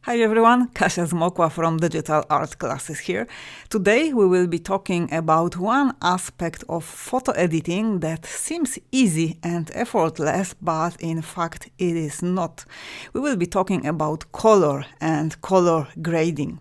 Hi everyone, Kasia Zmokla from Digital Art Classes here. Today we will be talking about one aspect of photo editing that seems easy and effortless, but in fact it is not. We will be talking about color and color grading.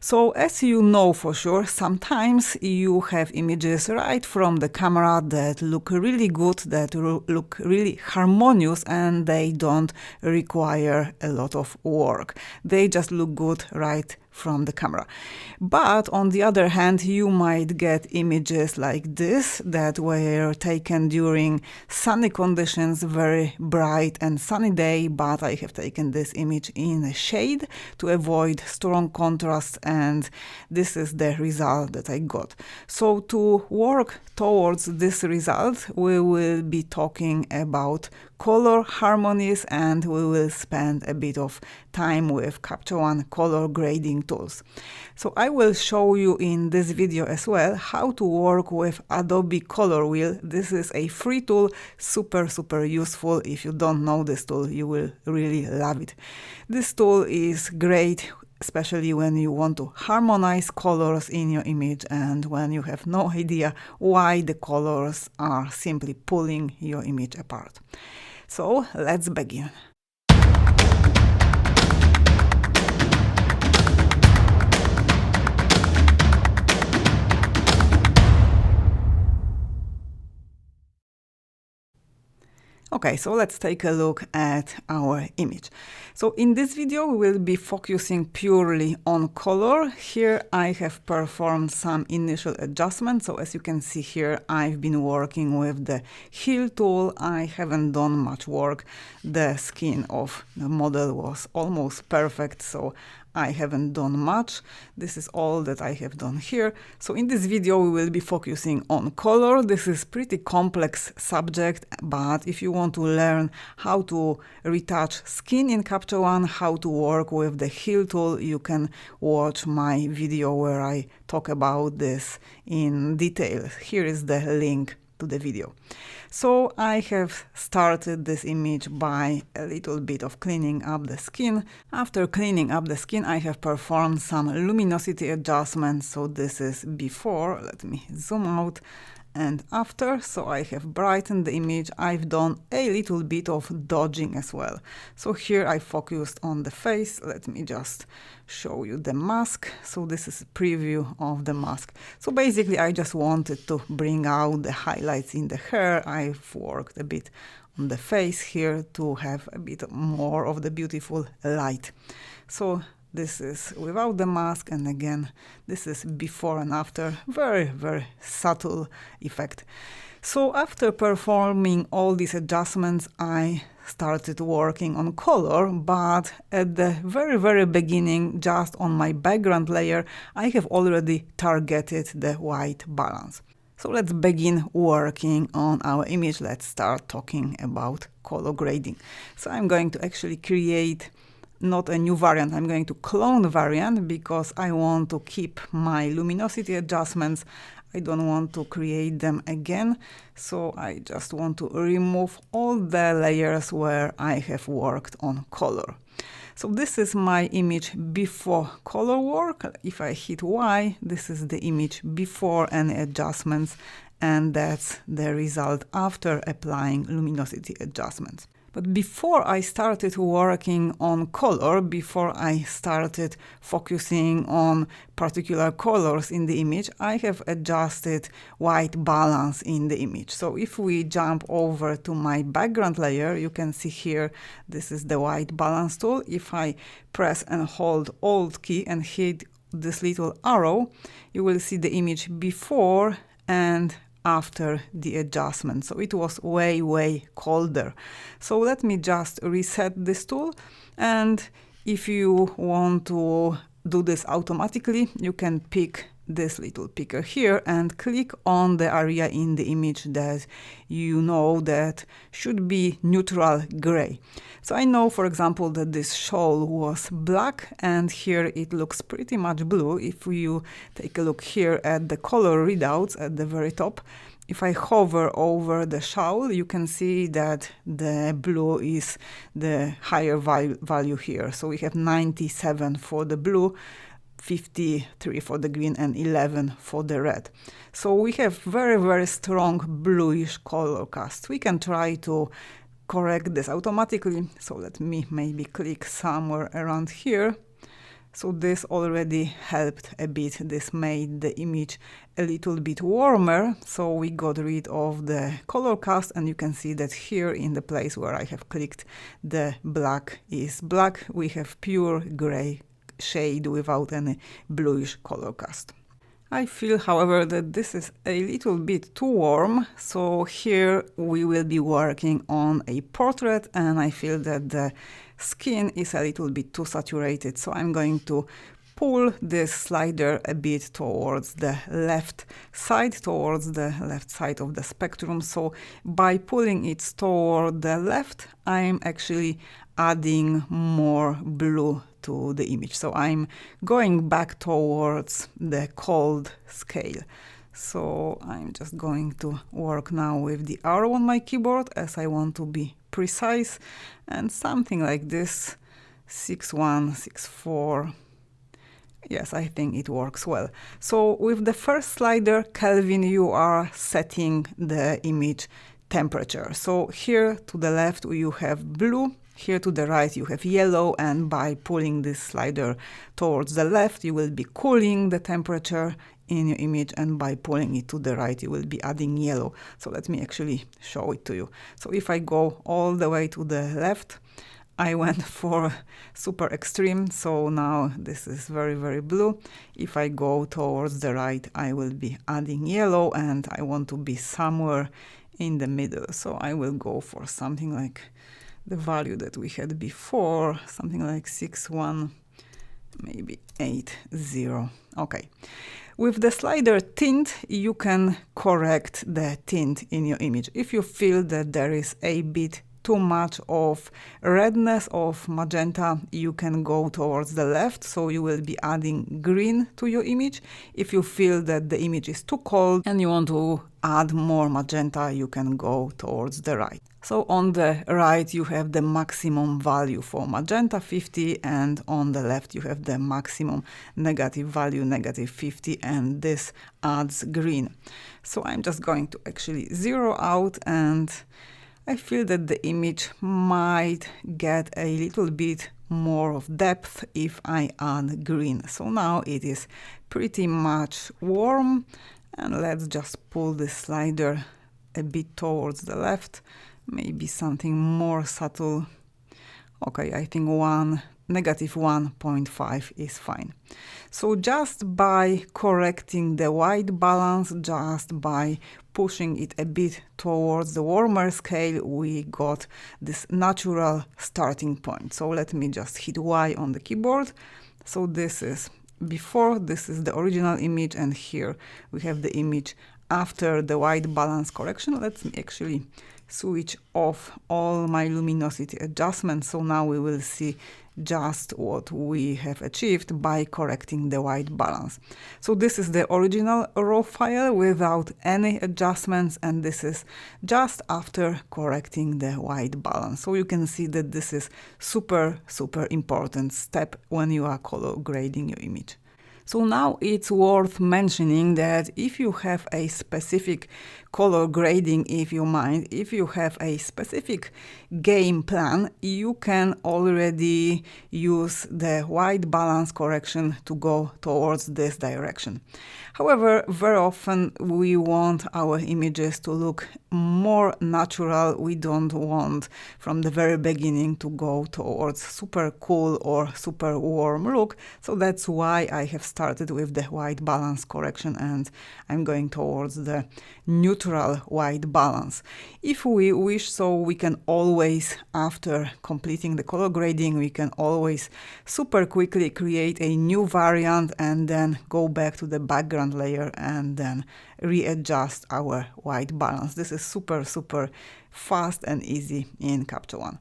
So as you know for sure, sometimes you have images right from the camera that look really good, that look really harmonious, and they don't require a lot of work. They just look good right from the camera. But on the other hand, you might get images like this that were taken during sunny conditions, very bright and sunny day, but I have taken this image in a shade to avoid strong contrast, and this is the result that I got. So to work towards this result, we will be talking about color harmonies, and we will spend a bit of time with Capture One color grading tools. So I will show you in this video as well how to work with Adobe Color Wheel. This is a free tool, super useful. If you don't know this tool, you will really love it. This tool is great, especially when you want to harmonize colors in your image and when you have no idea why the colors are simply pulling your image apart. So let's begin. Okay, so let's take a look at our image. So in this video, we will be focusing purely on color. Here I have performed some initial adjustments. So as you can see here, I've been working with the Heal tool. I haven't done much work. The skin of the model was almost perfect, so I haven't done much. This is all that I have done here. So in this video, we will be focusing on color. This is pretty complex subject, but if you want to learn how to retouch skin in Capture One, how to work with the Heal tool, you can watch my video where I talk about this in detail. Here is the link to the video. So I have started this image by a little bit of cleaning up the skin. After cleaning up the skin, I have performed some luminosity adjustments. So this is before. Let me zoom out. And after, so I have brightened the image. I've done a little bit of dodging as well. So here I focused on the face. Let me just show you the mask. So this is a preview of the mask. So basically I just wanted to bring out the highlights in the hair. I've worked a bit on the face here to have a bit more of the beautiful light. So this is without the mask, and again, this is before and after. Very subtle effect. So after performing all these adjustments, I started working on color, but at the very beginning, just on my background layer, I have already targeted the white balance. So let's begin working on our image. Let's start talking about color grading. So I'm going to actually create not a new variant, I'm going to clone the variant because I want to keep my luminosity adjustments. I don't want to create them again, so I just want to remove all the layers where I have worked on color. So this is my image before color work. If I hit Y, this is the image before any adjustments, and that's the result after applying luminosity adjustments. But before I started working on color, before I started focusing on particular colors in the image, I have adjusted white balance in the image. So if we jump over to my background layer, you can see here, this is the white balance tool. If I press and hold Alt key and hit this little arrow, you will see the image before and after the adjustment. So it was way colder. So let me just reset this tool, and if you want to do this automatically, you can pick this little picker here and click on the area in the image that you know that should be neutral gray. So I know, for example, that this shawl was black and here it looks pretty much blue. If you take a look here at the color readouts at the very top, if I hover over the shawl, you can see that the blue is the higher value here. So we have 97 for the blue, 53 for the green, and 11 for the red. So we have very strong bluish color cast. We can try to correct this automatically. So let me maybe click somewhere around here. So this already helped a bit. This made the image a little bit warmer. So we got rid of the color cast, and you can see that here in the place where I have clicked, the black is black. We have pure gray shade without any bluish color cast. I feel, however, that this is a little bit too warm, so here we will be working on a portrait, and I feel that the skin is a little bit too saturated, so I'm going to pull this slider a bit towards the left side of the spectrum. So by pulling it toward the left, I'm actually adding more blue to the image. So I'm going back towards the cold scale. So I'm just going to work now with the arrow on my keyboard, as I want to be precise, and something like this, 6-1, 6-4. Yes, I think it works well. So with the first slider, Kelvin, you are setting the image temperature. So here to the left you have blue, here to the right you have yellow, and by pulling this slider towards the left you will be cooling the temperature in your image, and by pulling it to the right you will be adding yellow. So let me actually show it to you. So if I go all the way to the left, I went for super extreme, so now this is very blue. If I go towards the right, I will be adding yellow, and I want to be somewhere in the middle. So I will go for something like the value that we had before, something like 6-1, maybe 8-0. Okay. With the slider tint, you can correct the tint in your image. If you feel that there is a bit too much of redness, of magenta, you can go towards the left, so you will be adding green to your image. If you feel that the image is too cold and you want to add more magenta, you can go towards the right. So on the right you have the maximum value for magenta, 50, and on the left you have the maximum negative value, -50, and this adds green. So I'm just going to actually zero out, and I feel that the image might get a little bit more of depth if I add green. So now it is pretty much warm, and let's just pull the slider a bit towards the left, maybe something more subtle. Okay, I think -1.5 is fine. So just by correcting the white balance, just by pushing it a bit towards the warmer scale, we got this natural starting point. So let me just hit Y on the keyboard. So this is before, this is the original image, and here we have the image after the white balance correction. Let me actually switch off all my luminosity adjustments, so now we will see just what we have achieved by correcting the white balance. So this is the original raw file without any adjustments, and this is just after correcting the white balance. So you can see that this is super important step when you are color grading your image. So now it's worth mentioning that if you have a specific color grading, if you have a specific game plan, you can already use the white balance correction to go towards this direction. However, very often we want our images to look more natural. We don't want from the very beginning to go towards super cool or super warm look. So that's why I have started with the white balance correction, and I'm going towards the neutral white balance. If we wish, so we can always, after completing the color grading, we can always super quickly create a new variant and then go back to the background layer and then readjust our white balance. This is super fast and easy in Capture One.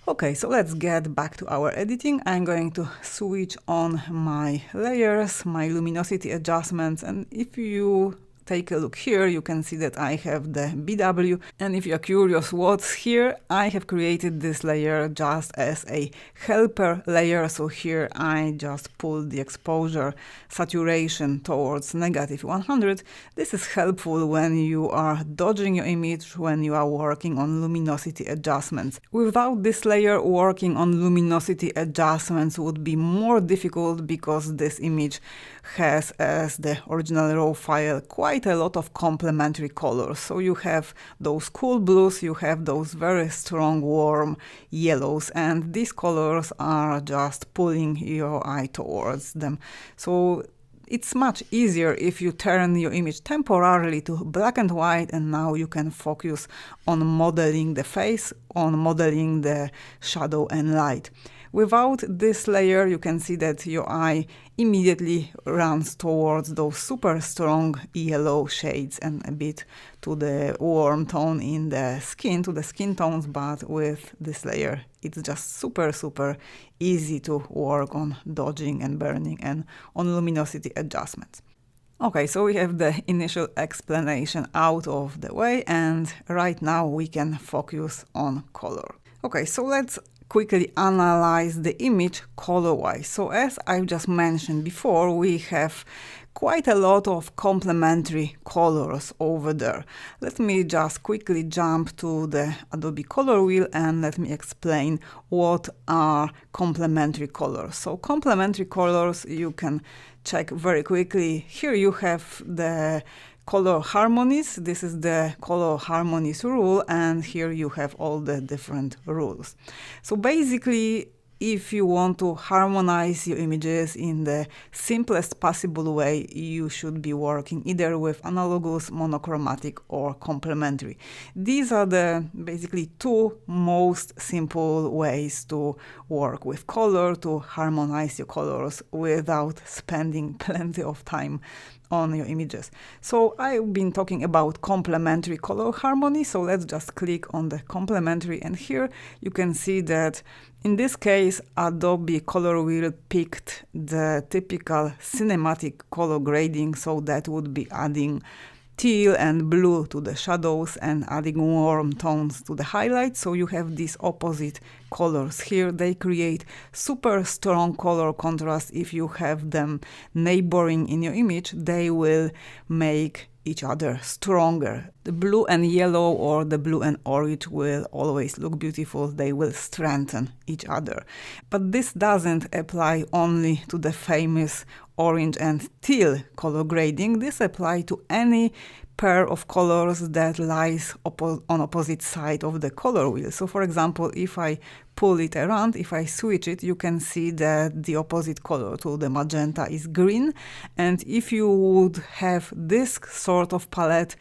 Okay, so let's get back to our editing. I'm going to switch on my layers, my luminosity adjustments, and if you take a look here, you can see that I have the BW, and if you're curious what's here, I have created this layer just as a helper layer. So here I just pull the exposure saturation towards -100. This is helpful when you are dodging your image, when you are working on luminosity adjustments. Without this layer, working on luminosity adjustments would be more difficult because this image has, as the original raw file, quite a lot of complementary colors. So you have those cool blues, you have those very strong warm yellows, and these colors are just pulling your eye towards them. So it's much easier if you turn your image temporarily to black and white, and now you can focus on modeling the face, on modeling the shadow and light. Without this layer, you can see that your eye immediately runs towards those super strong yellow shades and a bit to the warm tone in the skin, to the skin tones, but with this layer, it's just super easy to work on dodging and burning and on luminosity adjustments. Okay, so we have the initial explanation out of the way, and right now we can focus on color. Okay, so let's quickly analyze the image color-wise. So as I've just mentioned before, we have quite a lot of complementary colors over there. Let me just quickly jump to the Adobe Color Wheel and let me explain what are complementary colors. So complementary colors you can check very quickly. Here you have the color harmonies. This is the color harmonies rule, and here you have all the different rules. So basically, if you want to harmonize your images in the simplest possible way, you should be working either with analogous, monochromatic, or complementary. These are the basically two most simple ways to work with color, to harmonize your colors without spending plenty of time on your images. So I've been talking about complementary color harmony, so let's just click on the complementary, and here you can see that in this case Adobe Color Wheel picked the typical cinematic color grading, so that would be adding teal and blue to the shadows and adding warm tones to the highlights. So you have these opposite colors here. They create super strong color contrast. If you have them neighboring in your image, they will make each other stronger. The blue and yellow or the blue and orange will always look beautiful. They will strengthen each other. But this doesn't apply only to the famous orange and teal color grading. This applies to any pair of colors that lies on opposite side of the color wheel. So for example, if I pull it around, if I switch it, you can see that the opposite color to the magenta is green. And if you would have this sort of palette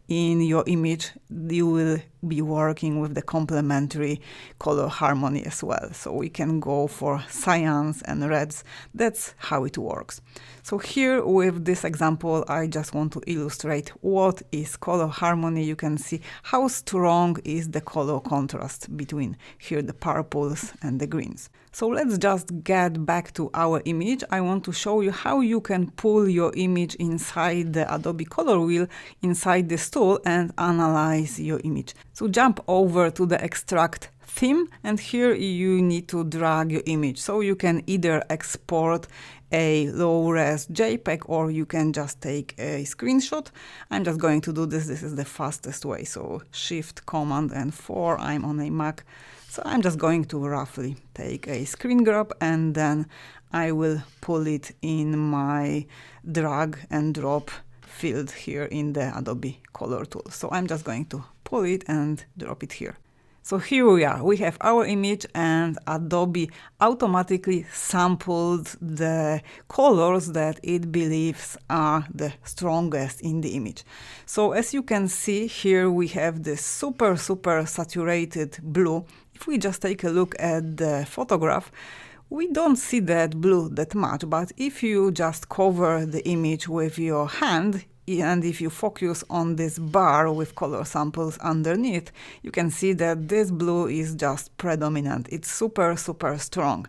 in your image, you will be working with the complementary color harmony as well. So we can go for cyans and reds. That's how it works. So here with this example, I just want to illustrate what is color harmony. You can see how strong is the color contrast between here the purples and the greens. So let's just get back to our image. I want to show you how you can pull your image inside the Adobe Color Wheel, inside this tool, and analyze your image. So jump over to the extract theme, and here you need to drag your image. So you can either export a low-res JPEG or you can just take a screenshot. I'm just going to do this. This is the fastest way. So Shift, Command, and 4. I'm on a Mac. So I'm just going to roughly take a screen grab and then I will pull it in my drag and drop field here in the Adobe Color tool. So I'm just going to pull it and drop it here. So here we are, we have our image and Adobe automatically sampled the colors that it believes are the strongest in the image. So as you can see here, we have this super saturated blue. If we just take a look at the photograph, we don't see that blue that much, but if you just cover the image with your hand, and if you focus on this bar with color samples underneath, you can see that this blue is just predominant. It's super strong.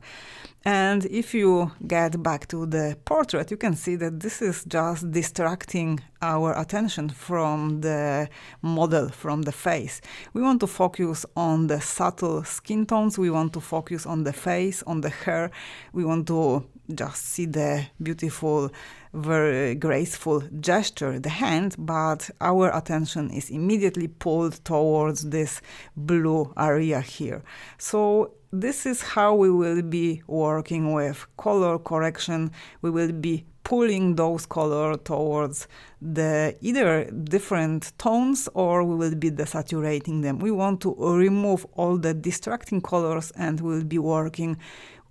And if you get back to the portrait, you can see that this is just distracting our attention from the model, from the face. We want to focus on the subtle skin tones, we want to focus on the face, on the hair, we want to just see the beautiful, very graceful gesture, the hand, but our attention is immediately pulled towards this blue area here. So this is how we will be working with color correction. We will be pulling those colors towards the either different tones, or we will be desaturating them. We want to remove all the distracting colors, and we'll be working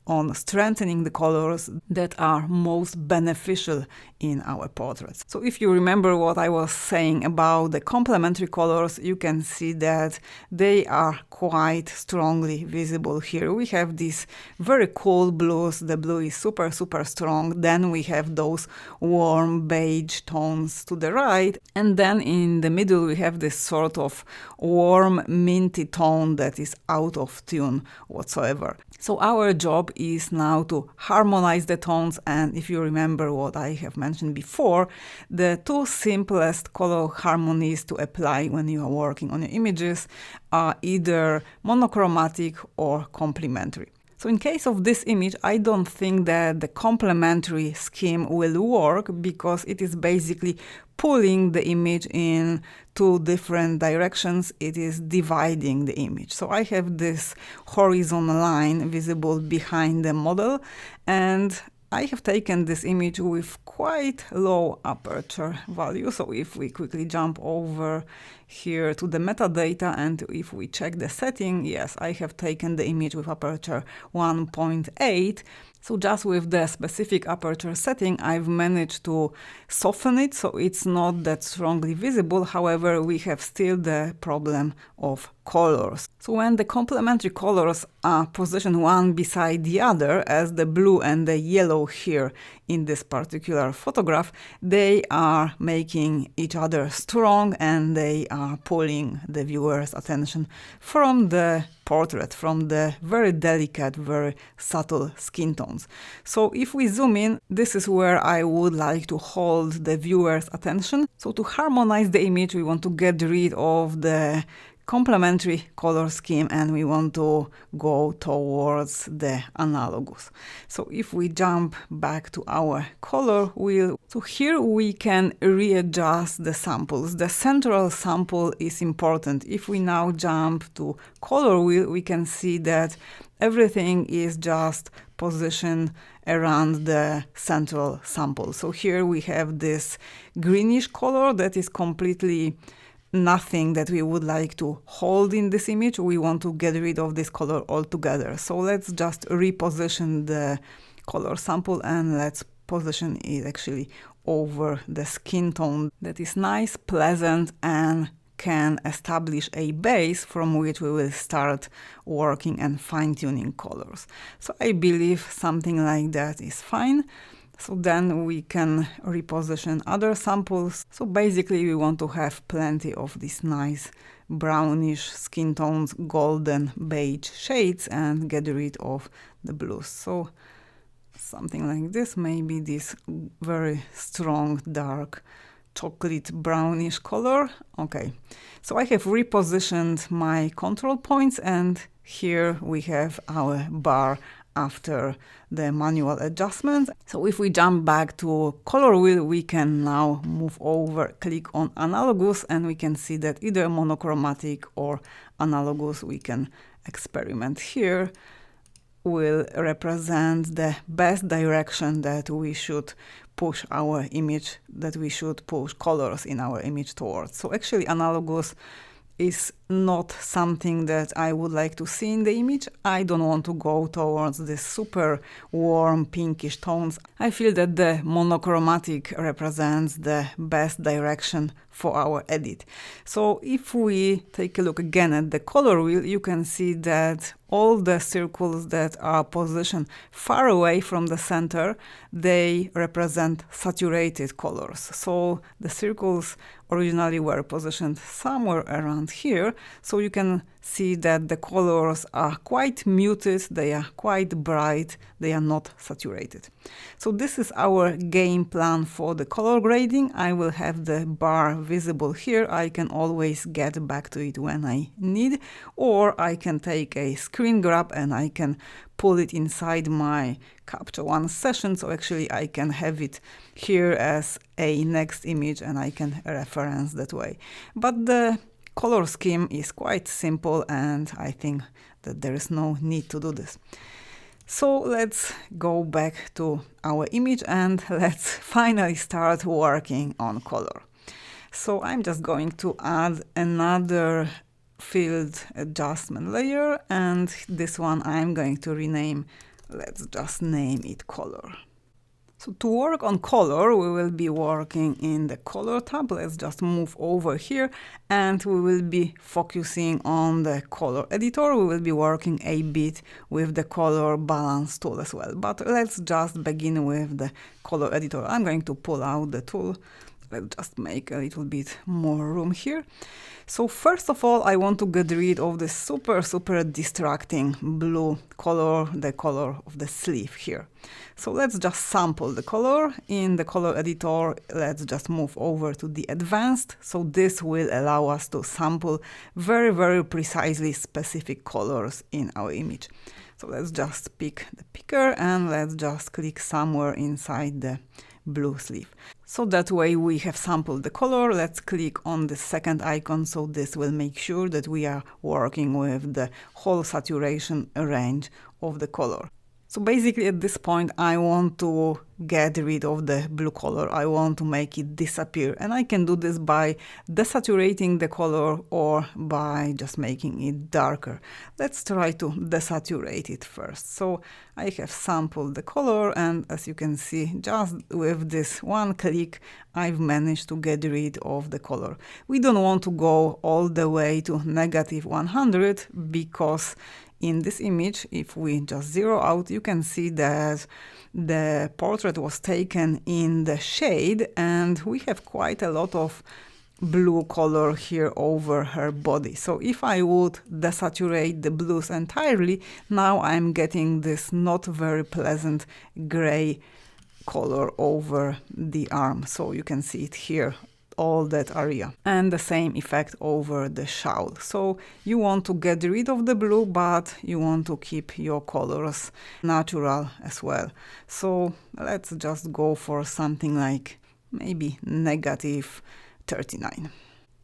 on strengthening the colors that are most beneficial in our portraits. So if you remember what I was saying about the complementary colors, you can see that they are quite strongly visible here. We have these very cool blues. The blue is super strong. Then we have those warm beige tones to the right. And then in the middle we have this sort of warm minty tone that is out of tune whatsoever. So our job is now to harmonize the tones, and if you remember what I have mentioned before, the two simplest color harmonies to apply when you are working on your images are either monochromatic or complementary. So in case of this image, I don't think that the complementary scheme will work, because it is basically pulling the image in two different directions. It is dividing the image. So I have this horizontal line visible behind the model, and I have taken this image with quite low aperture value. So if we quickly jump over here to the metadata and if we check the setting, yes, I have taken the image with aperture 1.8. So just with the specific aperture setting, I've managed to soften it so it's not that strongly visible. However, we have still the problem of colors. So when the complementary colors are positioned one beside the other, as the blue and the yellow here in this particular photograph, they are making each other strong, and they are pulling the viewer's attention from the portrait, from the very delicate, very subtle skin tones. So if we zoom in, this is where I would like to hold the viewer's attention. So to harmonize the image, we want to get rid of the complementary color scheme, and we want to go towards the analogous. So if we jump back to our color wheel, so here we can readjust the samples. The central sample is important. If we now jump to color wheel, we can see that everything is just positioned around the central sample. So here we have this greenish color that is completely nothing that we would like to hold in this image. We want to get rid of this color altogether. So let's just reposition the color sample, and let's position it actually over the skin tone that is nice, pleasant, and can establish a base from which we will start working and fine-tuning colors. So I believe something like that is fine. So then we can reposition other samples. So basically we want to have plenty of these nice brownish skin tones, golden beige shades, and get rid of the blues. So something like this, maybe this very strong dark chocolate brownish color. Okay, so I have repositioned my control points, and here we have our bar after the manual adjustment. So if we jump back to color wheel, we can now move over, click on analogous, and we can see that either monochromatic or analogous we can experiment here will represent the best direction that we should push our image, that we should push colors in our image towards. So actually analogous is not something that I would like to see in the image. I don't want to go towards this super warm pinkish tones. I feel that the monochromatic represents the best direction for our edit. So if we take a look again at the color wheel, you can see that all the circles that are positioned far away from the center, they represent saturated colors. So the circles originally were positioned somewhere around here, so you can see that the colors are quite muted, they are quite bright, they are not saturated. So this is our game plan for the color grading. I will have the bar visible here. I can always get back to it when I need, or I can take a screen grab and I can pull it inside my Capture One session, so actually I can have it here as a next image and I can reference that way. But the color scheme is quite simple and I think that there is no need to do this. So let's go back to our image and let's finally start working on color. So I'm just going to add another field adjustment layer, and this one I'm going to rename, let's just name it color. So to work on color, we will be working in the color tab. Let's just move over here and we will be focusing on the color editor. We will be working a bit with the color balance tool as well. But let's just begin with the color editor. I'm going to pull out the tool. Let's just make a little bit more room here. So first of all, I want to get rid of this super distracting blue color, the color of the sleeve here. So let's just sample the color. In the color editor, let's just move over to the advanced. So this will allow us to sample very precisely specific colors in our image. So let's just pick the picker and let's just click somewhere inside the blue sleeve. So that way we have sampled the color. Let's click on the second icon, so this will make sure that we are working with the whole saturation range of the color. So basically at this point I want to get rid of the blue color. I want to make it disappear, and I can do this by desaturating the color or by just making it darker. Let's try to desaturate it first. So I have sampled the color, and as you can see, just with this one click I've managed to get rid of the color. We don't want to go all the way to -100 because in this image, if we just zero out, you can see that the portrait was taken in the shade and we have quite a lot of blue color here over her body. So if I would desaturate the blues entirely, now I'm getting this not very pleasant gray color over the arm. So you can see it here, all that area, and the same effect over the shawl. So you want to get rid of the blue, but you want to keep your colors natural as well. So let's just go for something like maybe -39.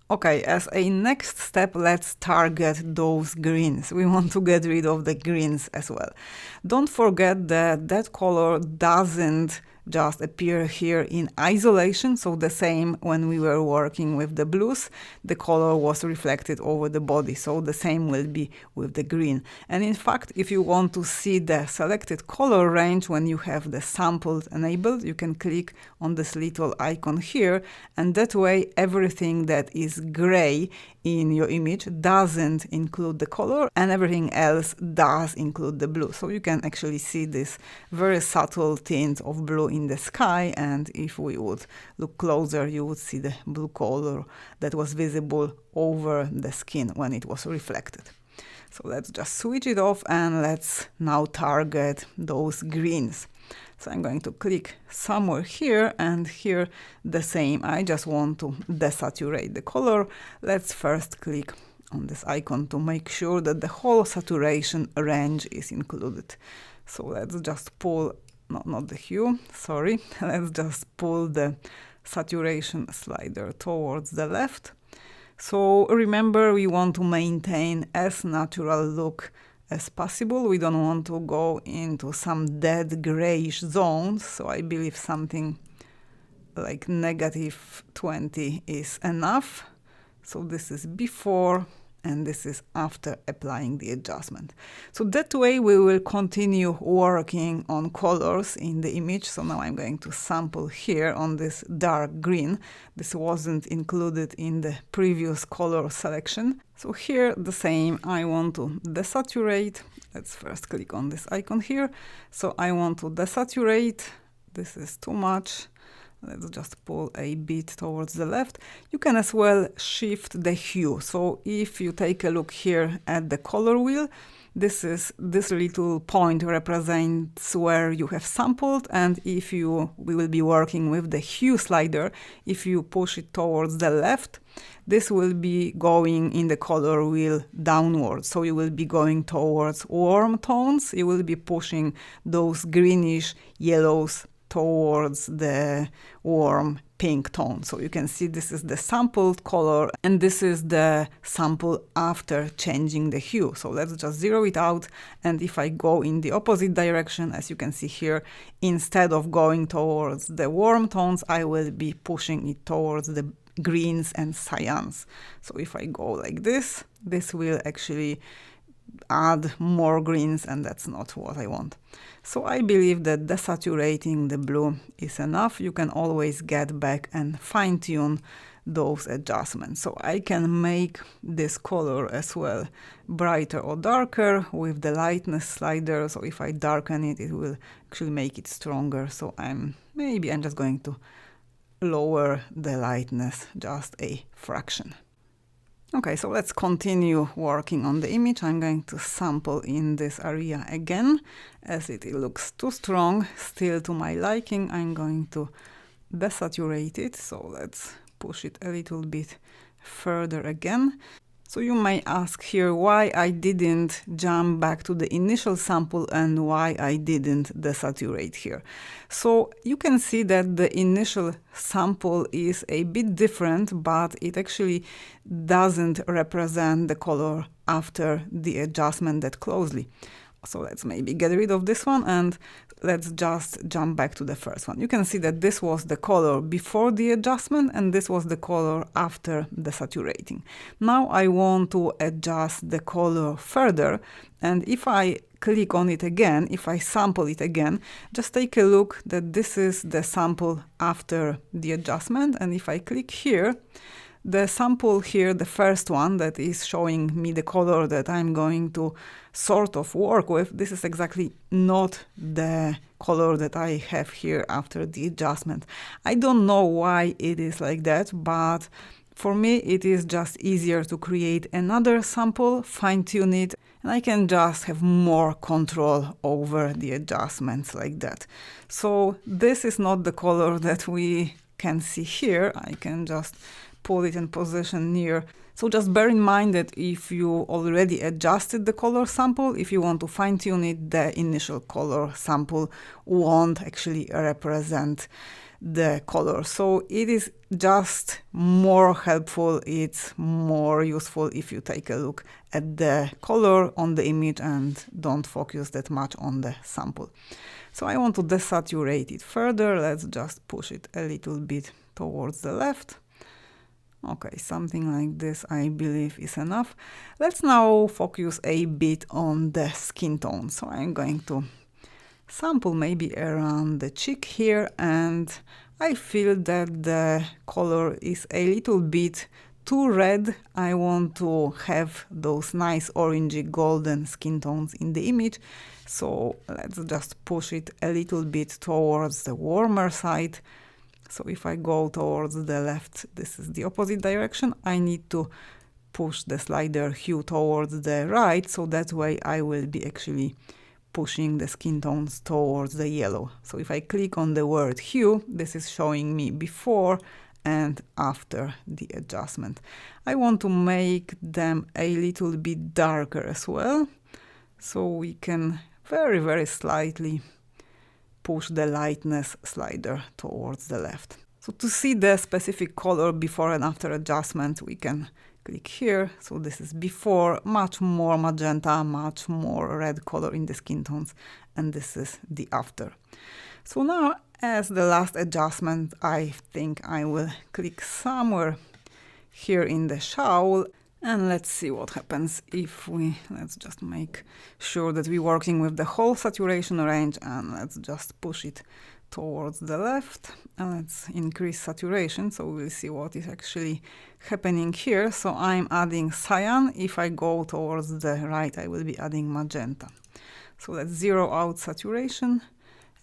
Okay, as a next step, let's target those greens. We want to get rid of the greens as well. Don't forget that that color doesn't just appear here in isolation. So the same when we were working with the blues, the color was reflected over the body. So the same will be with the green. And in fact, if you want to see the selected color range when you have the sampled enabled, you can click on this little icon here, and that way everything that is gray in your image doesn't include the color and everything else does include the blue. So you can actually see this very subtle tint of blue in the sky, and if we would look closer you would see the blue color that was visible over the skin when it was reflected. So let's just switch it off and let's now target those greens. So I'm going to click somewhere here, and here the same. I just want to desaturate the color. Let's first click on this icon to make sure that the whole saturation range is included. So let's just pull, no, not the hue, sorry. Let's just pull the saturation slider towards the left. So remember, we want to maintain as natural look as possible. We don't want to go into some dead grayish zones. So I believe something like -20 is enough. So this is before, and this is after applying the adjustment. So that way we will continue working on colors in the image. So now I'm going to sample here on this dark green. This wasn't included in the previous color selection. So here the same, I want to desaturate. Let's first click on this icon here. So I want to desaturate. This is too much. Let's just pull a bit towards the left. You can as well shift the hue. So if you take a look here at the color wheel, this little point represents where you have sampled, and if we will be working with the hue slider, if you push it towards the left, this will be going in the color wheel downwards. So you will be going towards warm tones. You will be pushing those greenish yellows towards the warm pink tone. So you can see this is the sampled color and this is the sample after changing the hue. So let's just zero it out, and if I go in the opposite direction, as you can see here, instead of going towards the warm tones, I will be pushing it towards the greens and cyans. So if I go like this, this will actually add more greens, and that's not what I want. So I believe that desaturating the blue is enough. You can always get back and fine-tune those adjustments. So I can make this color as well brighter or darker with the lightness slider. So if I darken it, it will actually make it stronger. So I'm just going to lower the lightness just a fraction. Okay, so let's continue working on the image. I'm going to sample in this area again, as it looks too strong, still to my liking. I'm going to desaturate it, so let's push it a little bit further again. So you may ask here why I didn't jump back to the initial sample and why I didn't desaturate here. So you can see that the initial sample is a bit different, but it actually doesn't represent the color after the adjustment that closely. So let's maybe get rid of this one and let's just jump back to the first one. You can see that this was the color before the adjustment and this was the color after desaturating. Now I want to adjust the color further, and if I click on it again, if I sample it again, just take a look that this is the sample after the adjustment, and if I click here, the sample here, the first one that is showing me the color that I'm going to sort of work with, this is exactly not the color that I have here after the adjustment. I don't know why it is like that, but for me it is just easier to create another sample, fine-tune it, and I can just have more control over the adjustments like that. So this is not the color that we can see here. I can just pull it in position near. So just bear in mind that if you already adjusted the color sample, if you want to fine-tune it, the initial color sample won't actually represent the color. So it is just more helpful, it's more useful if you take a look at the color on the image and don't focus that much on the sample. So I want to desaturate it further. Let's just push it a little bit towards the left. Okay, something like this I believe is enough. Let's now focus a bit on the skin tone. So I'm going to sample maybe around the cheek here, and I feel that the color is a little bit too red. I want to have those nice orangey golden skin tones in the image. So let's just push it a little bit towards the warmer side. So if I go towards the left, this is the opposite direction. I need to push the slider hue towards the right, so that way I will be actually pushing the skin tones towards the yellow. So if I click on the word hue, this is showing me before and after the adjustment. I want to make them a little bit darker as well, so we can very, very slightly push the lightness slider towards the left. So to see the specific color before and after adjustment, we can click here. So this is before, much more magenta, much more red color in the skin tones, and this is the after. So now, as the last adjustment, I think I will click somewhere here in the shawl. And let's see what happens if let's just make sure that we're working with the whole saturation range, and let's just push it towards the left, and let's increase saturation, so we'll see what is actually happening here. So I'm adding cyan. If I go towards the right, I will be adding magenta. So let's zero out saturation,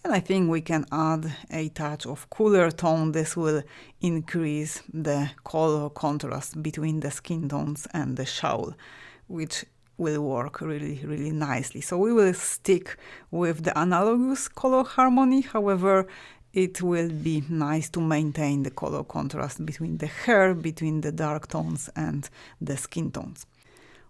and I think we can add a touch of cooler tone. This will increase the color contrast between the skin tones and the shawl, which will work really, really nicely. So we will stick with the analogous color harmony. However, it will be nice to maintain the color contrast between the hair, between the dark tones and the skin tones.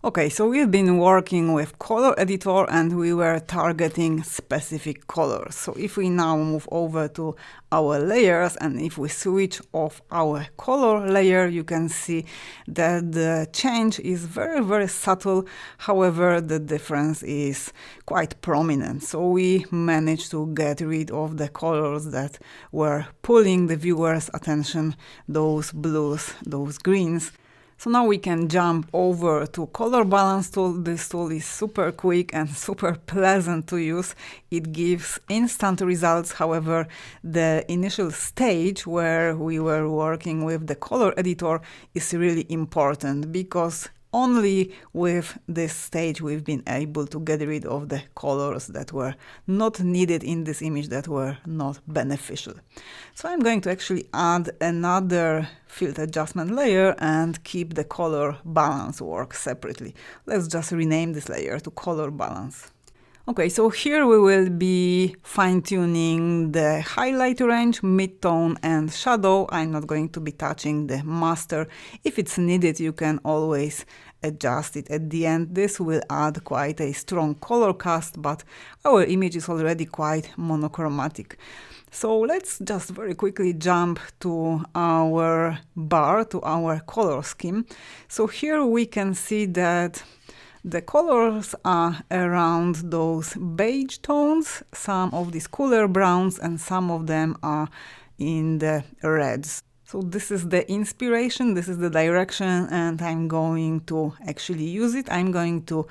Okay, so we've been working with color editor and we were targeting specific colors. So if we now move over to our layers and if we switch off our color layer, you can see that the change is very, very subtle. However, the difference is quite prominent. So we managed to get rid of the colors that were pulling the viewer's attention, those blues, those greens. So now we can jump over to color balance tool. This tool is super quick and super pleasant to use. It gives instant results. However, the initial stage where we were working with the color editor is really important, because only with this stage we've been able to get rid of the colors that were not needed in this image, that were not beneficial. So I'm going to actually add another field adjustment layer and keep the color balance work separately. Let's just rename this layer to color balance. Okay, so here we will be fine-tuning the highlight range, midtone and shadow. I'm not going to be touching the master. If it's needed, you can always adjust it at the end. This will add quite a strong color cast, but our image is already quite monochromatic. So let's just very quickly jump to our bar, to our color scheme. So here we can see that the colors are around those beige tones, some of these cooler browns, and some of them are in the reds. So this is the inspiration, this is the direction, and I'm going to actually use it. I'm going to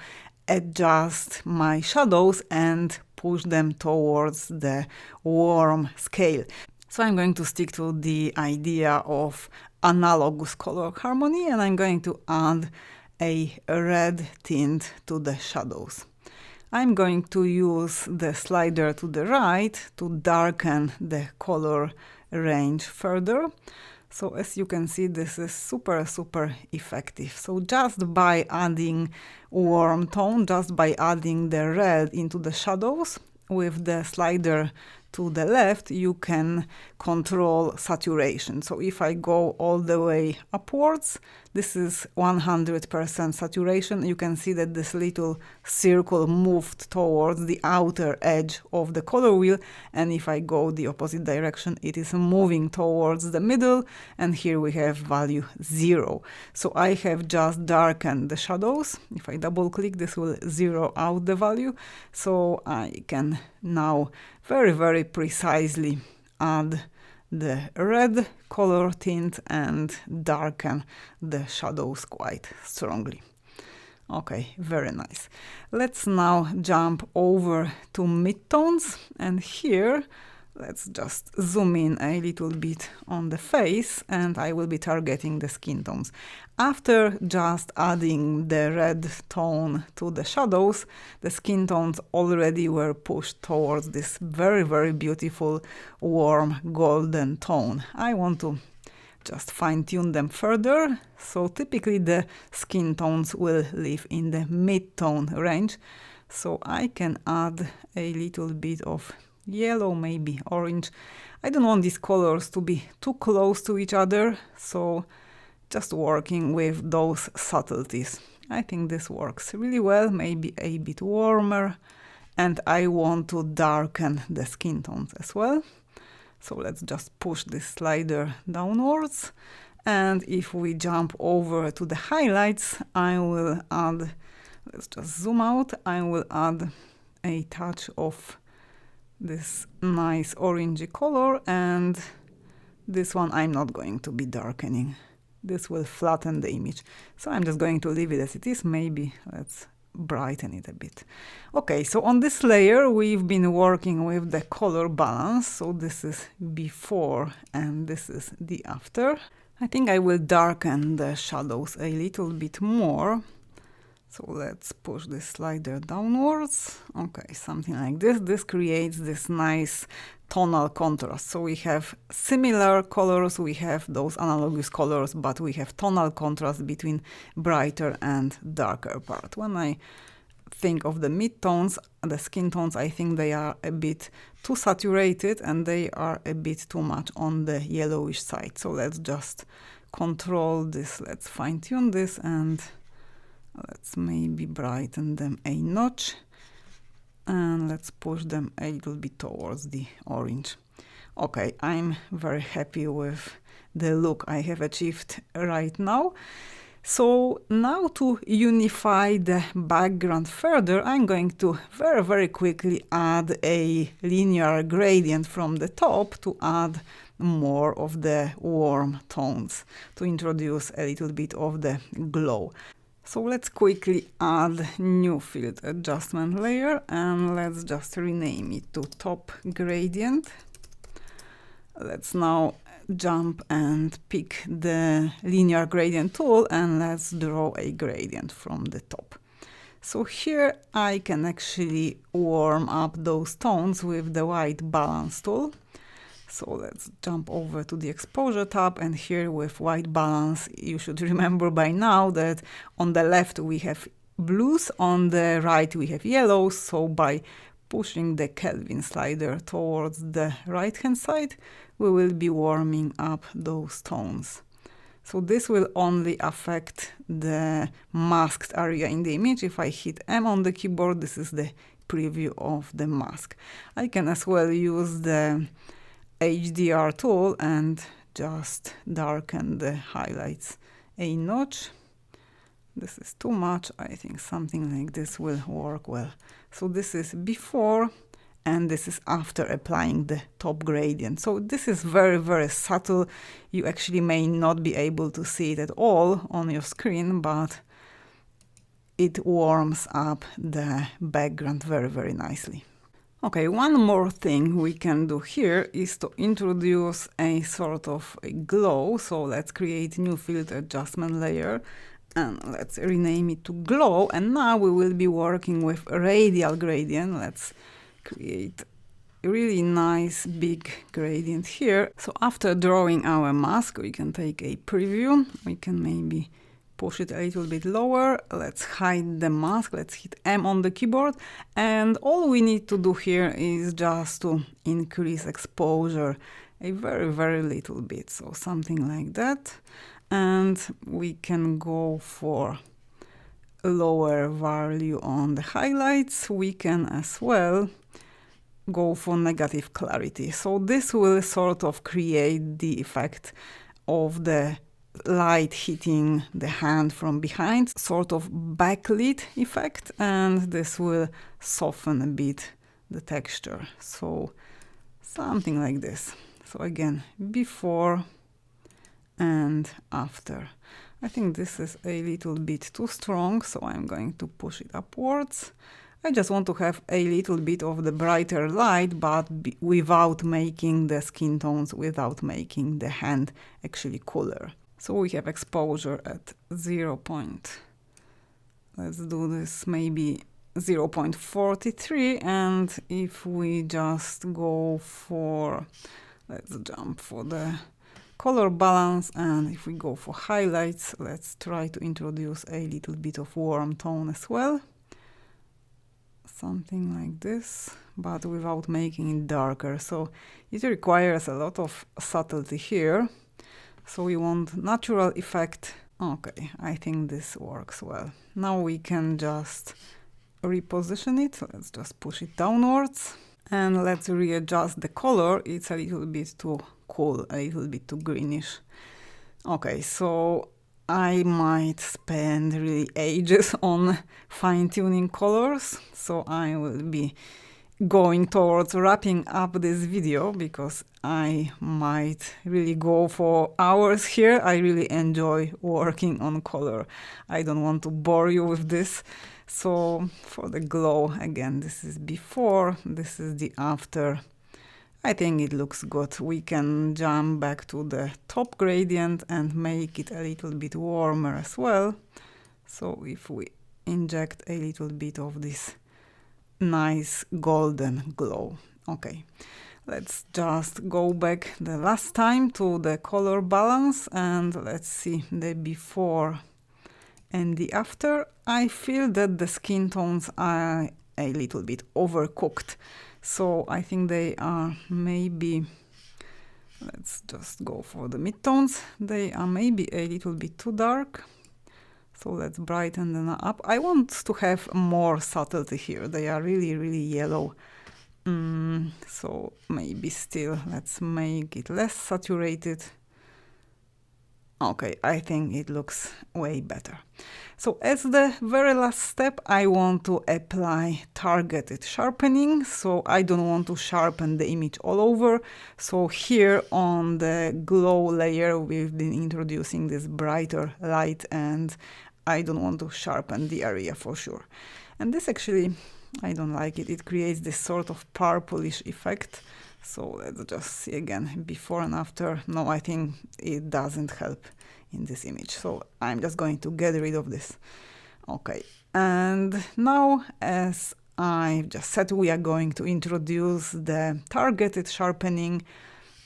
adjust my shadows and push them towards the warm scale. So I'm going to stick to the idea of analogous color harmony, and I'm going to add a red tint to the shadows. I'm going to use the slider to the right to darken the color range further. So as you can see, this is super, super effective. So just by adding warm tone, just by adding the red into the shadows with the slider to the left, you can control saturation. So if I go all the way upwards, this is 100% saturation. You can see that this little circle moved towards the outer edge of the color wheel. And if I go the opposite direction, it is moving towards the middle. And here we have value 0. So I have just darkened the shadows. If I double click, this will zero out the value. So I can now very, very precisely add the red color tint and darken the shadows quite strongly. Okay, very nice. Let's now jump over to midtones, and here let's just zoom in a little bit on the face, and I will be targeting the skin tones. After just adding the red tone to the shadows, the skin tones already were pushed towards this very, very beautiful warm golden tone. I want to just fine-tune them further. So typically the skin tones will live in the mid-tone range. So I can add a little bit of yellow, maybe orange. I don't want these colors to be too close to each other, so just working with those subtleties. I think this works really well, maybe a bit warmer, and I want to darken the skin tones as well. So let's just push this slider downwards, and if we jump over to the highlights, I will add, let's just zoom out, I will add a touch of this nice orangey color, and this one I'm not going to be darkening. this will flatten the image. So I'm just going to leave it as it is. Maybe let's brighten it a bit. Okay, so on this layer we've been working with the color balance. So this is before and this is the after. I think I will darken the shadows a little bit more. So let's push this slider downwards. Okay, something like this. This creates this nice tonal contrast. So we have similar colors, we have those analogous colors, but we have tonal contrast between brighter and darker part. When I think of the midtones, the skin tones, I think they are a bit too saturated and they are a bit too much on the yellowish side. So let's just control this, let's fine tune this and let's maybe brighten them a notch and let's push them a little bit towards the orange. Okay, I'm very happy with the look I have achieved right now. So now to unify the background further, I'm going to very quickly add a linear gradient from the top to add more of the warm tones, to introduce a little bit of the glow. So let's quickly add new field adjustment layer and let's just rename it to top gradient. Let's now jump and pick the linear gradient tool and let's draw a gradient from the top. So here I can actually warm up those tones with the white balance tool. So let's jump over to the exposure tab, and here with white balance you should remember by now that on the left we have blues, on the right we have yellows. So by pushing the Kelvin slider towards the right hand side we will be warming up those tones. So this will only affect the masked area in the image. If I hit M on the keyboard, this is the preview of the mask. I can as well use the HDR tool and just darken the highlights a notch. This is too much. I think something like this will work well. So this is before and this is after applying the top gradient. So this is very subtle. You actually may not be able to see it at all on your screen, but it warms up the background very nicely. Okay, one more thing we can do here is to introduce a sort of a glow. So let's create new field adjustment layer and let's rename it to glow. And now we will be working with a radial gradient. Let's create a really nice big gradient here. So after drawing our mask, we can take a preview. We can maybe push it a little bit lower. Let's hide the mask. Let's hit M on the keyboard. And all we need to do here is just to increase exposure a very little bit. So something like that. And we can go for a lower value on the highlights. We can as well go for negative clarity. So this will sort of create the effect of the light hitting the hand from behind, sort of backlit effect, and this will soften a bit the texture. So something like this. So again, before and after. I think this is a little bit too strong, so I'm going to push it upwards. I just want to have a little bit of the brighter light, but without making the skin tones, without making the hand actually cooler. So we have exposure at 0. Let's do this maybe 0.43, and if we just go for, let's jump for the color balance, and if we go for highlights, let's try to introduce a little bit of warm tone as well. Something like this, but without making it darker. So it requires a lot of subtlety here. So we want natural effect. Okay, I think this works well. Now we can just reposition it. So let's just push it downwards and let's readjust the color. It's a little bit too cool, a little bit too greenish. Okay, so I might spend really ages on fine-tuning colors. So I will be going towards wrapping up this video because I might really go for hours here. I really enjoy working on color. I don't want to bore you with this. So for the glow, again, this is before, this is the after. I think it looks good. We can jump back to the top gradient and make it a little bit warmer as well. So if we inject a little bit of this nice golden glow. Okay, let's just go back the last time to the color balance and let's see the before and the after. I feel that the skin tones are a little bit overcooked, so I think they are maybe, let's just go for the midtones, they are maybe a little bit too dark. So let's brighten them up. I want to have more subtlety here. They are really, really yellow. So maybe still, let's make it less saturated. Okay, I think it looks way better. So as the very last step, I want to apply targeted sharpening. So I don't want to sharpen the image all over. So here on the glow layer, we've been introducing this brighter light, and I don't want to sharpen the area for sure. And this actually, I don't like it. It creates this sort of purplish effect. So let's just see again, before and after. No, I think it doesn't help in this image. So I'm just going to get rid of this. Okay, and now, as I just said, we are going to introduce the targeted sharpening,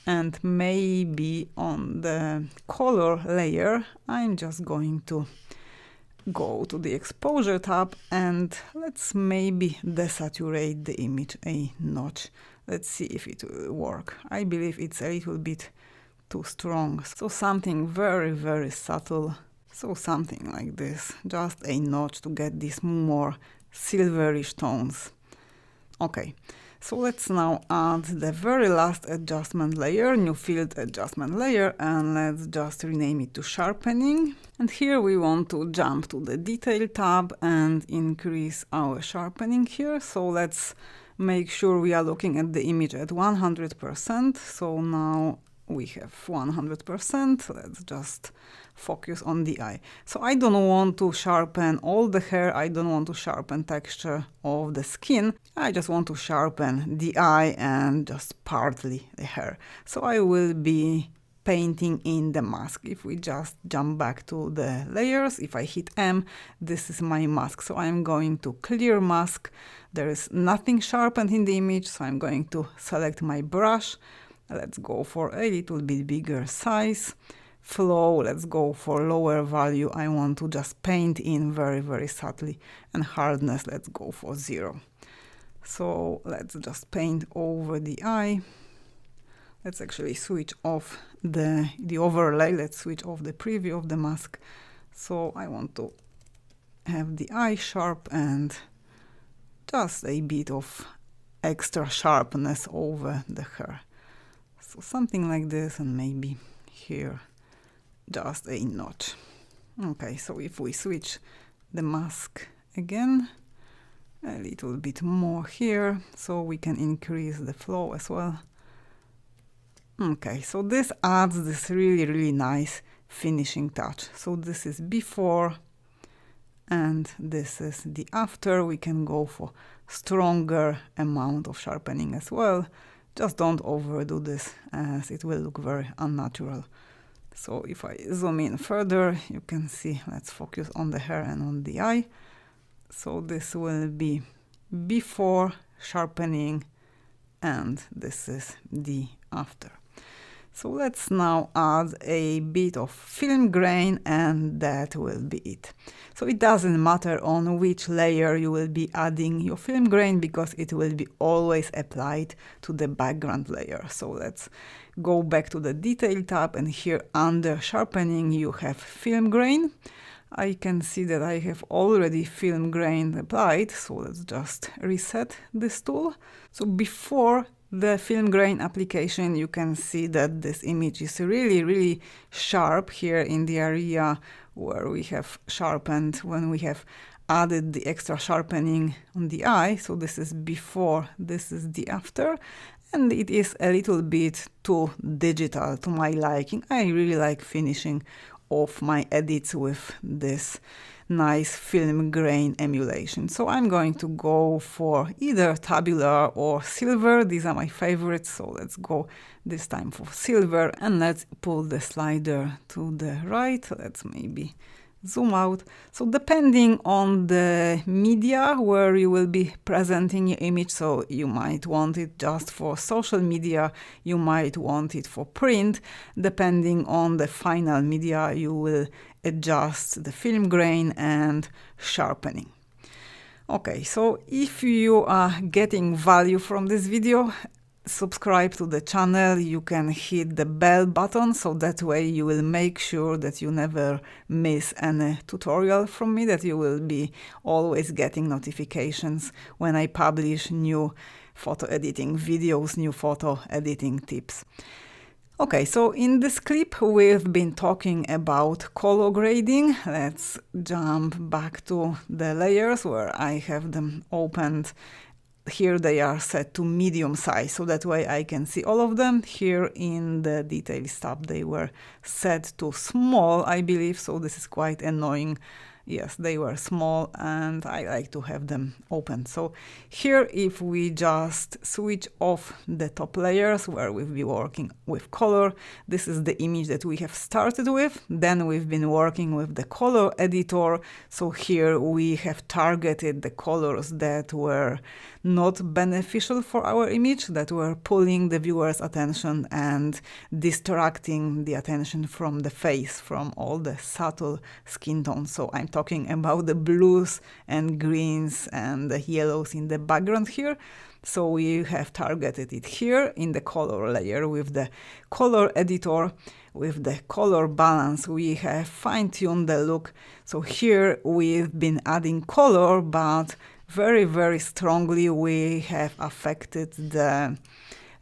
and maybe on the color layer, I'm just going to go to the exposure tab and let's maybe desaturate the image a notch. Let's see if it will work. I believe it's a little bit too strong. So something very, very subtle. So something like this, just a notch to get these more silverish tones. Okay, so let's now add the very last adjustment layer, new field adjustment layer, and let's just rename it to sharpening. And here we want to jump to the detail tab and increase our sharpening here. So let's make sure we are looking at the image at 100%. So now we have 100%. Let's just focus on the eye. So I don't want to sharpen all the hair. I don't want to sharpen texture of the skin. I just want to sharpen the eye and just partly the hair. So I will be painting in the mask. If we just jump back to the layers, if I hit M, this is my mask. So I'm going to clear mask. There is nothing sharpened in the image, so I'm going to select my brush. Let's go for a little bit bigger size. Flow, let's go for lower value. I want to just paint in very, very subtly. And hardness, let's go for 0. So let's just paint over the eye. Let's actually switch off the overlay. Let's switch off the preview of the mask. So I want to have the eye sharp and just a bit of extra sharpness over the hair. So something like this, and maybe here just a notch. Okay, so if we switch the mask again, a little bit more here, so we can increase the flow as well. Okay, so this adds this really, really nice finishing touch. So this is before and this is the after. We can go for stronger amount of sharpening as well. Just don't overdo this, as it will look very unnatural. So if I zoom in further, you can see, let's focus on the hair and on the eye. So this will be before sharpening, and this is the after. So let's now add a bit of film grain, and that will be it. So it doesn't matter on which layer you will be adding your film grain, because it will be always applied to the background layer. So let's go back to the detail tab, and here under sharpening you have film grain. I can see that I have already film grain applied, so let's just reset this tool. So before the film grain application, you can see that this image is really, really sharp here in the area where we have sharpened, when we have added the extra sharpening on the eye. So this is before, this is the after. And it is a little bit too digital to my liking. I really like finishing off my edits with this nice film grain emulation. So I'm going to go for either tabular or silver. These are my favorites, so let's go this time for silver, and let's pull the slider to the right. Let's maybe zoom out. So depending on the media where you will be presenting your image, so you might want it just for social media, you might want it for print. Depending on the final media, you will adjust the film grain and sharpening. Okay, so if you are getting value from this video, subscribe to the channel. You can hit the bell button, so that way you will make sure that you never miss any tutorial from me, that you will be always getting notifications when I publish new photo editing videos, new photo editing tips. Okay, so in this clip we've been talking about color grading. Let's jump back to the layers where I have them opened. Here they are set to medium size, so that way I can see all of them. Here in the details tab they were set to small, I believe, so this is quite annoying. Yes, they were small and I like to have them open. So here, if we just switch off the top layers where we've been working with color, this is the image that we have started with. Then we've been working with the color editor. So here we have targeted the colors that were not beneficial for our image, that were pulling the viewer's attention and distracting the attention from the face, from all the subtle skin tones. So I'm talking about the blues and greens and the yellows in the background here. So we have targeted it here in the color layer with the color editor. With the color balance, we have fine-tuned the look. So here we've been adding color, but very, very strongly we have affected the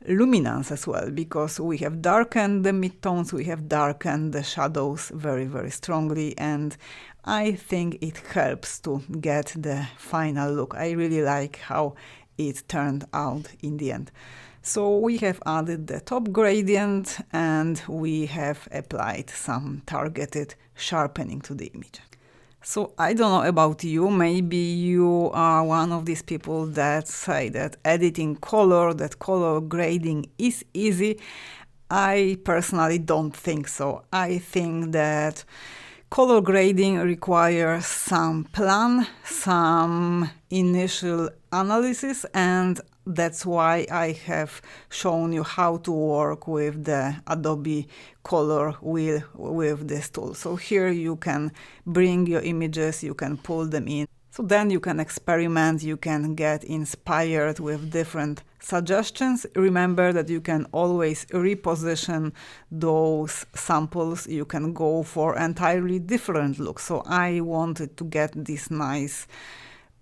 luminance as well, because we have darkened the midtones, we have darkened the shadows very, very strongly, and I think it helps to get the final look. I really like how it turned out in the end. So we have added the top gradient and we have applied some targeted sharpening to the image. So I don't know about you, maybe you are one of these people that say that editing color, that color grading is easy. I personally don't think so. I think that color grading requires some plan, some initial analysis, and that's why I have shown you how to work with the Adobe Color Wheel with this tool. So here you can bring your images, you can pull them in. So then you can experiment, you can get inspired with different suggestions. Remember that you can always reposition those samples. You can go for entirely different looks. So I wanted to get these nice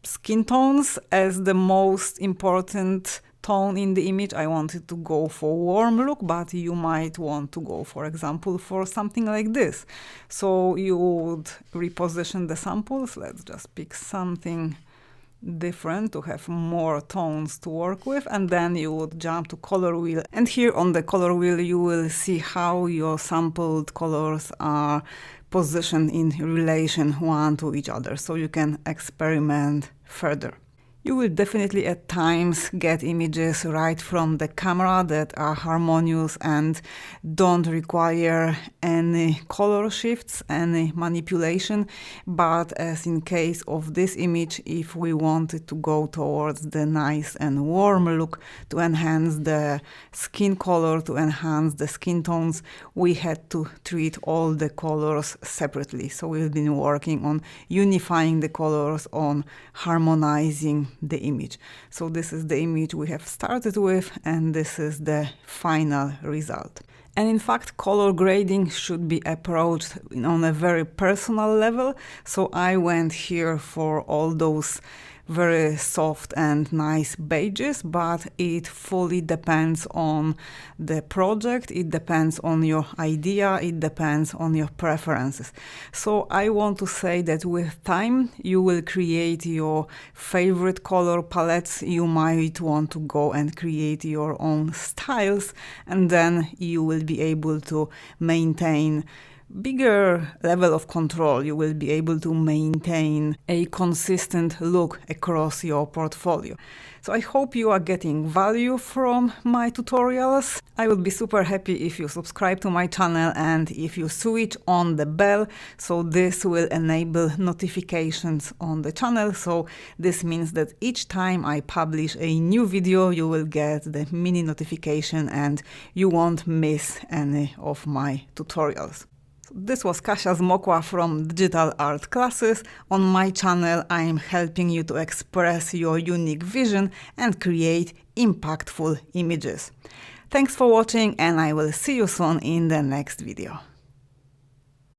skin tones as the most important tone in the image. I wanted to go for warm look, but you might want to go, for example, for something like this. So you would reposition the samples. Let's just pick something different to have more tones to work with, and then you would jump to color wheel, and here on the color wheel you will see how your sampled colors are positioned in relation one to each other, so you can experiment further. You will definitely at times get images right from the camera that are harmonious and don't require any color shifts, any manipulation. But as in case of this image, if we wanted to go towards the nice and warm look to enhance the skin color, to enhance the skin tones, we had to treat all the colors separately. So we've been working on unifying the colors, on harmonizing the image. So this is the image we have started with, and this is the final result. And in fact, color grading should be approached on a very personal level. So I went here for all those very soft and nice beiges, but it fully depends on the project, it depends on your idea, it depends on your preferences. So I want to say that with time you will create your favorite color palettes, you might want to go and create your own styles, and then you will be able to maintain bigger level of control. You will be able to maintain a consistent look across your portfolio. So I hope you are getting value from my tutorials. I would be super happy if you subscribe to my channel and if you switch on the bell, so this will enable notifications on the channel. So this means that each time I publish a new video, you will get the mini notification and you won't miss any of my tutorials. This was Kasia Zmokla from Digital Art Classes. On my channel, I am helping you to express your unique vision and create impactful images. Thanks for watching, and I will see you soon in the next video.